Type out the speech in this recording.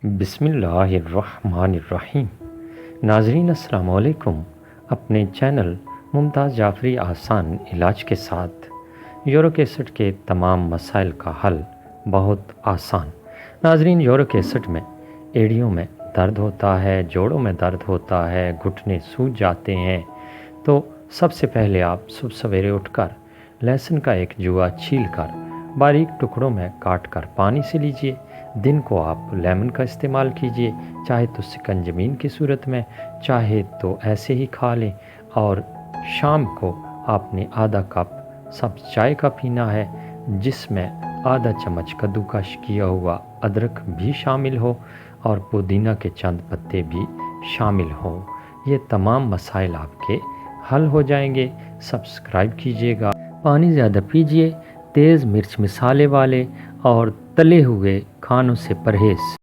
बिस्मिल्लाहिर्रहमानिर्रहीम। नाज़रीन अस्सलाम वालेकुम। अपने चैनल मुमताज़ जाफ़री आसान इलाज के साथ यूरिक एसिड के तमाम मसाइल का हल बहुत आसान। नाज़रीन, यूरिक एसिड में एड़ियों में दर्द होता है, जोड़ों में दर्द होता है, घुटने सूज जाते हैं, तो सबसे पहले आप सुबह सवेरे उठकर लहसुन का एक जूआ छीलकर बारीक टुकड़ों में काटकर पानी से लीजिए। दिन को आप लेमन का इस्तेमाल कीजिए, चाहे तो शिकंजमीन की सूरत में, चाहे तो ऐसे ही खा लें। और शाम को आपने आधा कप सब्ज़ चाय का पीना है, जिसमें आधा चम्मच कद्दूकस किया हुआ अदरक भी शामिल हो और पुदीना के चंद पत्ते भी शामिल हो। ये तमाम मसाइल आपके हल हो जाएंगे। सब्सक्राइब कीजिएगा। पानी ज़्यादा पीजिए, तेज़ मिर्च मसाले वाले और तले हुए खानों से परहेज़।